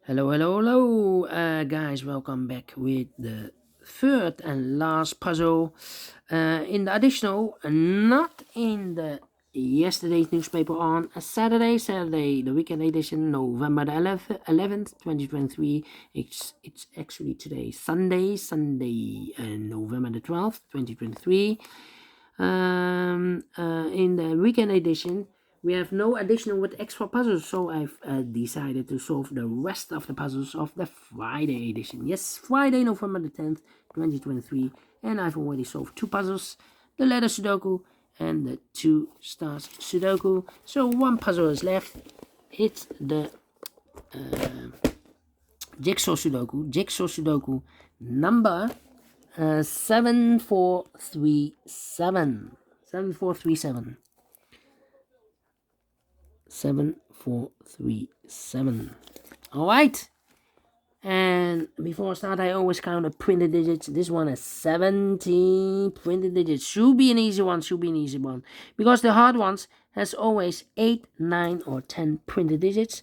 Hello, guys. Welcome back with the third and last puzzle in the additional, not in the yesterday's newspaper on a Saturday, the weekend edition, November the 11th, 2023. It's actually today, Sunday, November the 12th, 2023. In the weekend edition, we have no additional with extra puzzles, so I've decided to solve the rest of the puzzles of the Friday edition. Yes, Friday, November the 10th, 2023, and I've already solved two puzzles, the letter Sudoku and the 2 stars Sudoku. So one puzzle is left. It's the Jigsaw Sudoku number 7437. 7437. Alright. And before I start, I always count the printed digits. This one has 17 printed digits. Should be an easy one. Because the hard ones has always 8, 9, or 10 printed digits.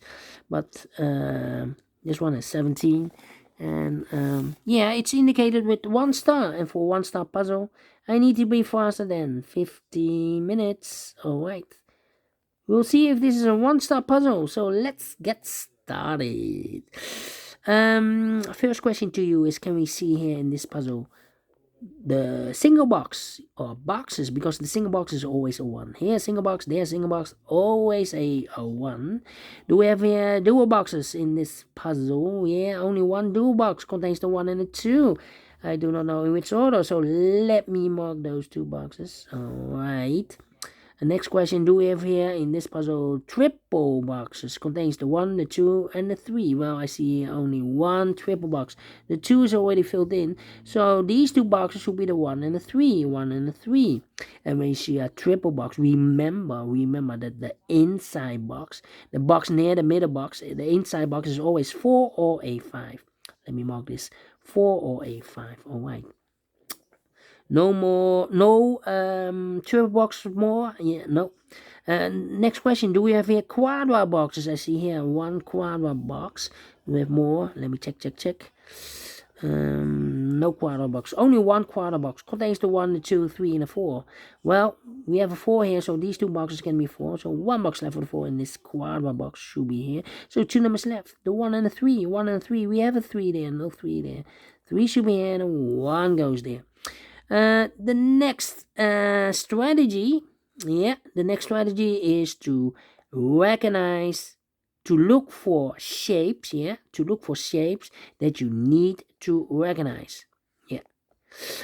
But this one has 17. And yeah, it's indicated with 1 star. And for 1 star puzzle, I need to be faster than 15 minutes. Alright. We'll see if this is a 1 star puzzle. So let's get started. First question to you is, can we see here in this puzzle the single box or boxes? Because the single box is always a 1. Here single box, there single box, always a 1. Do we have here dual boxes in this puzzle? Yeah, only one dual box contains the 1 and the 2. I do not know in which order, so let me mark those 2 boxes. Alright. The next question, do we have here in this puzzle triple boxes? Contains the 1, the 2, and the 3. Well, I see only 1 triple box. The 2 is already filled in. So these 2 boxes should be the 1 and the 3. 1 and the 3. And when you see a triple box, remember that the inside box, the box near the middle box, the inside box is always 4 or a 5. Let me mark this. 4 or a 5. Alright. No triple box more. Yeah, no. Next question, do we have here quadra boxes? I see here 1 quadra box. Do we have more? Let me check. No quadra box. Only 1 quadra box. Contains the 1, the 2, 3, and the 4. Well, we have a 4 here, so these 2 boxes can be 4. So 1 box left for the 4 in this quadra box should be here. So 2 numbers left. The 1 and the 3. 1 and 3. We have a 3 there. No 3 there. 3 should be here, and 1 goes there. The next strategy is to recognize, to look for shapes, that you need to recognize. Yeah.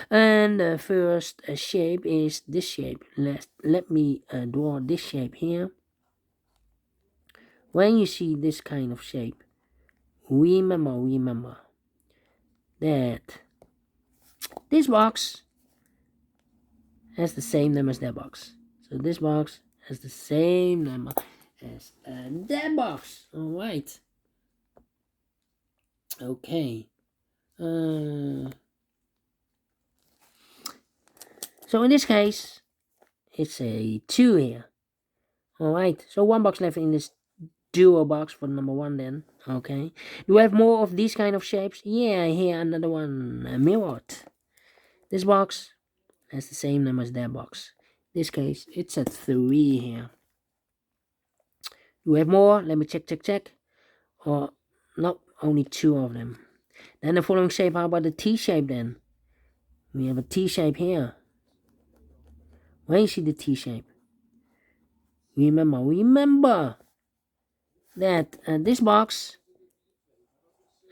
And the first shape is this shape. Let me draw this shape here. When you see this kind of shape, remember that this box has the same number as that box. So this box has the same number as that box. Alright. Okay. So in this case, it's a 2 here. Alright. So 1 box left in this dual box for number 1 then. Okay. Do we have more of these kind of shapes? Yeah, here another one mirrored. This box has the same number as that box. In this case, it's a 3 here. Do we have more? Let me check. Or, no, only 2 of them. Then the following shape, how about the T shape then? We have a T shape here. When you see the T shape, remember that this box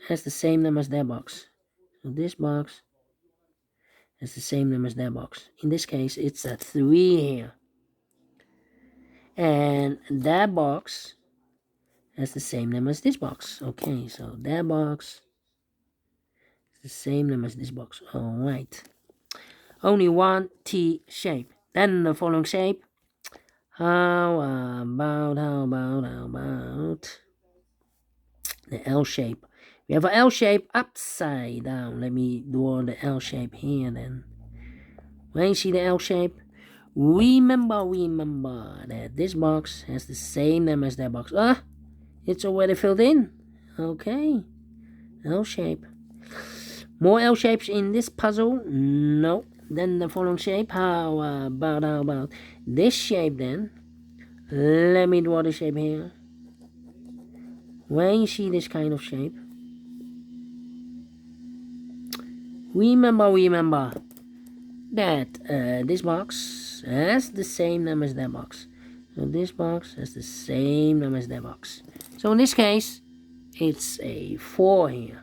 has the same number as that box. So this box has the same number as that box. In this case, it's a 3 here. And that box has the same number as this box. Okay, so that box is the same number as this box. Alright. Only 1 T shape. Then the following shape. How about the L shape? We have an L shape upside down. Let me draw the L shape here then. When you see the L shape, remember that this box has the same number as that box. It's already filled in. Okay, L shape. More L shapes in this puzzle? No. Then the following shape. How about this shape then? Let me draw the shape here. When you see this kind of shape, remember that this box has the same number as that box. So this box has the same number as that box. So in this case, it's a 4 here.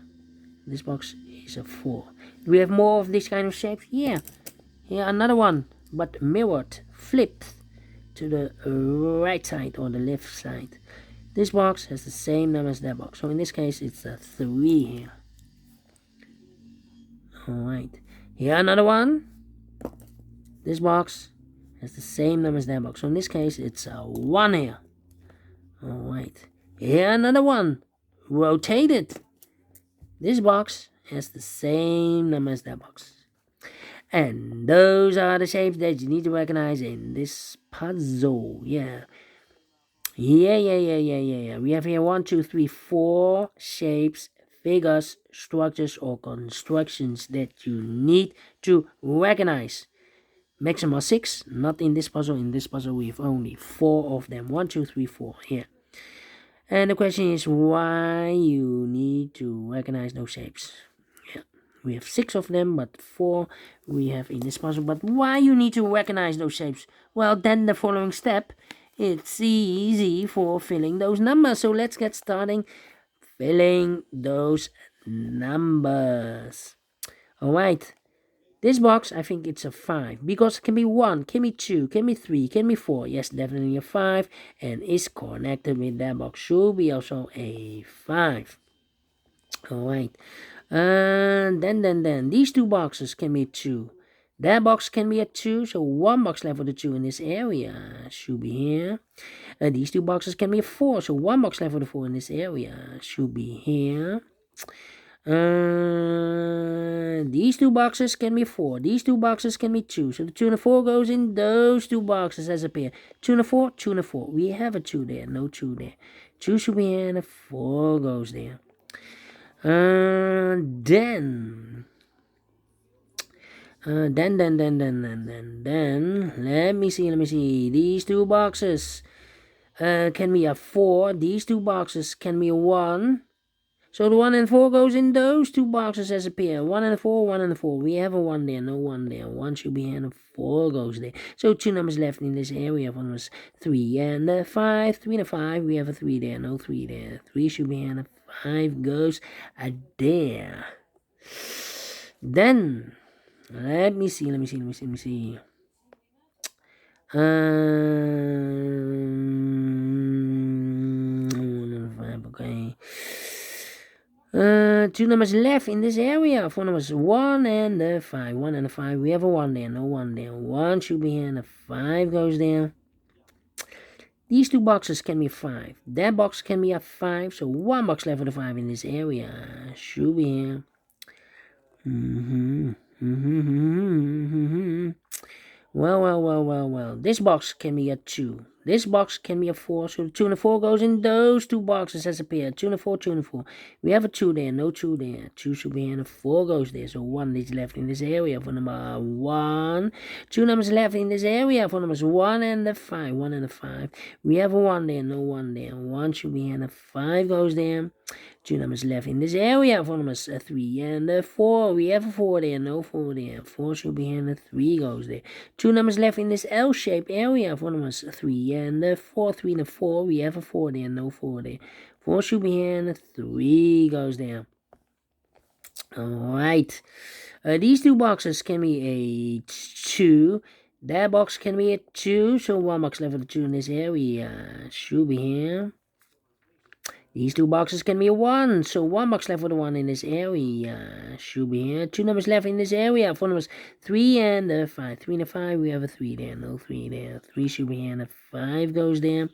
This box is a 4. Do we have more of this kind of shapes? Yeah. Here another one, but mirrored, flipped to the right side or the left side. This box has the same number as that box. So in this case, it's a 3 here. Alright. Here another one. This box has the same number as that box. So in this case, it's a 1 here. Alright. Here another one. Rotated. This box has the same number as that box. And those are the shapes that you need to recognize in this puzzle. Yeah. We have here 1, 2, 3, 4 shapes, figures, structures, or constructions that you need to recognize. Maximum 6, not in this puzzle. In this puzzle, we have only 4 of them. 1, 2, 3, 4 here. And the question is why you need to recognize those shapes. Yeah. We have 6 of them, but 4 we have in this puzzle. But why you need to recognize those shapes? Well, then the following step. It's easy for filling those numbers. So let's get starting filling those numbers. Alright. This box, I think it's a 5. Because it can be 1, can be 2, can be 3, can be 4. Yes, definitely a 5. And is connected with that box. Should be also a 5. Alright. Then these two boxes can be 2. That box can be a 2, so 1 box left for the 2 in this area. Should be here. These two boxes can be a 4, so 1 box left for the 4 in this area. Should be here. These two boxes can be 4. These two boxes can be 2. So the 2 and the 4 goes in those two boxes as a pair. 2 and a 4, 2 and a 4. We have a 2 there, no 2 there. 2 should be here and a 4 goes there. Then let me see. These two boxes can be a 4. These two boxes can be a 1. So the 1 and 4 goes in those two boxes as a pair. 1 and a 4, 1 and a 4. We have a 1 there, no 1 there. 1 should be here and a 4 goes there. So 2 numbers left in this area. 1 was 3 and a 5. 3 and a 5. We have a 3 there, no 3 there. 3 should be here and a 5 goes there. Then let me see. Okay. 2 numbers left in this area. 4 numbers 1 and a 5. 1 and a 5. We have a 1 there, no 1 there. 1 should be here and a 5 goes there. These two boxes can be 5. That box can be a 5. So 1 box left for the 5 in this area. Should be here. Well. This box can be a 2. This box can be a 4. So the 2 and the 4 goes in those two boxes as a pair. 2 and a 4, 2 and a 4. We have a 2 there, no 2 there. 2 should be here and a 4 goes there. So 1 is left in this area for number 1. 2 numbers left in this area for numbers 1 and the 5. 1 and a 5. We have a 1 there, no 1 there. 1 should be here and a 5 goes there. 2 numbers left in this area for numbers 3 and 4. We have a 4 there, no 4 there. 4 should be here and a 3 goes there. 2 numbers left in this L-shaped area for numbers 3 and 4. 3 and 4. We have a 4 there, no 4 there. 4 should be here and a 3 goes there. Alright. These two boxes can be a 2. That box can be a 2. So 1 box left for the 2 in this area. Should be here. These two boxes can be a 1, so 1 box left for the 1 in this area. Should be here. 2 numbers left in this area. 4 numbers 3 and 5. 3 and a 5, we have a 3 there, no 3 there. 3 should be here and a 5 goes there.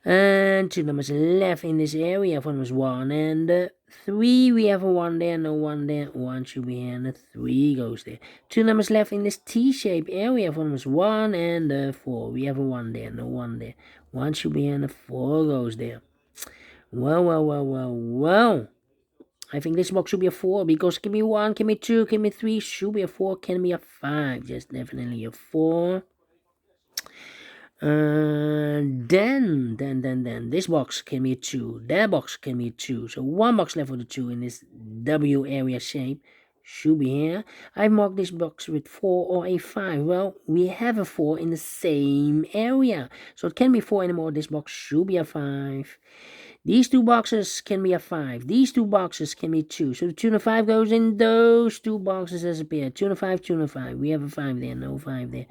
And 2 numbers left in this area. 4 numbers 1 and 3, we have a 1 there, no 1 there. 1 should be here and a 3 goes there. 2 numbers left in this T-shaped area. 4 numbers 1 and 4, we have a 1 there, no 1 there. 1 should be here and a 4 goes there. Well. I think this box should be a 4 because give me 1, give me 2, give me 3, should be a 4, can be a 5. Yes, definitely a 4. Then this box can be a 2, that box can be a 2. So one box left for the 2 in this W area shape. Should be here. I marked this box with 4 or a 5. Well, we have a 4 in the same area. So it can be 4 anymore. This box should be a 5. These two boxes can be a 5. These two boxes can be 2. So the 2 and a 5 goes in those two boxes as a pair. 2 and a 5, 2 and a 5. We have a 5 there, no 5 there.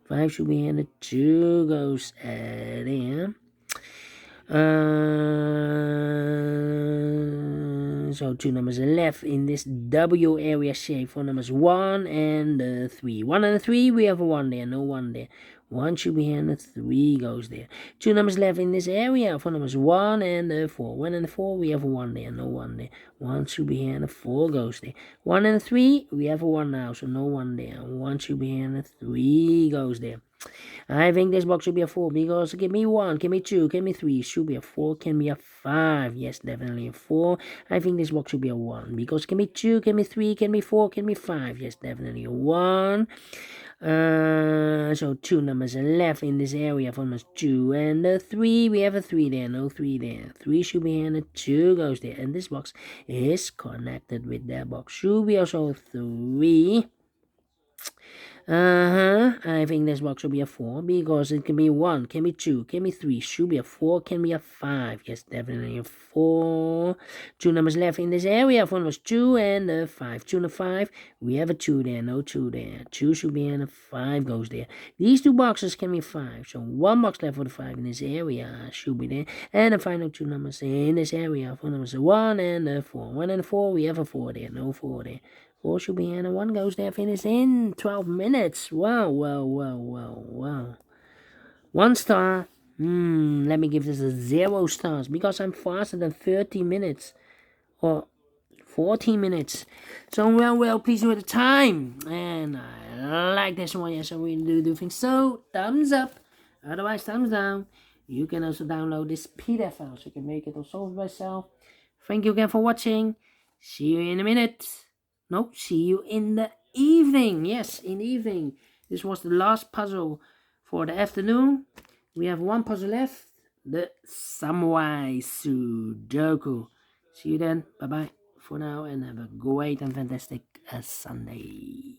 5 should be here, and the 2 goes there. So 2 numbers are left in this W area shape for numbers 1 and 3. 1 and 3, we have a 1 there, no 1 there. 1 should be here and the 3 goes there. 2 numbers left in this area for numbers 1 and 4. 1 and 4, we have a 1 there, no 1 there. 1 should be here and the 4 goes there. 1 and 3, we have a 1 now, so no 1 there. 1 should be here and the 3 goes there. I think this box should be a 4 because give me 1, give me 2, give me 3, should be a 4, can be a 5. Yes, definitely a 4. I think this box should be a 1 because give me 2, give me 3, give me 4, give me 5. Yes, definitely a 1. So 2 numbers are left in this area for numbers 2 and 3. We have a 3 there, no 3 there. 3 should be here and the 2 goes there. And this box is connected with that box. Should be also 3. I think this box should be a 4 because it can be 1, can be 2, can be 3, should be a 4, can be a 5. Yes, definitely a 4. 2 numbers left in this area. For numbers 2 and 5. 2 and 5. We have a 2 there, no 2 there. 2 should be in a 5 goes there. These two boxes can be 5. So 1 box left for the 5 in this area should be there. And the final 2 numbers in this area for numbers 1 and 4. 1 and 4, we have a 4 there, no 4 there. 4 should be in, and 1 goes there, finish in 12 minutes. Wow. 1 star. Let me give this a 0 stars because I'm faster than 30 minutes or 14 minutes. So, well, please do at the time. And I like this one. Yes, I really do think so. Thumbs up. Otherwise, thumbs down. You can also download this PDF file so you can make it or solve it myself. Thank you again for watching. See you in a minute. No, see you in the evening. Yes, in the evening. This was the last puzzle for the afternoon. We have 1 puzzle left. The Samurai Sudoku. See you then. Bye-bye for now and have a great and fantastic Sunday.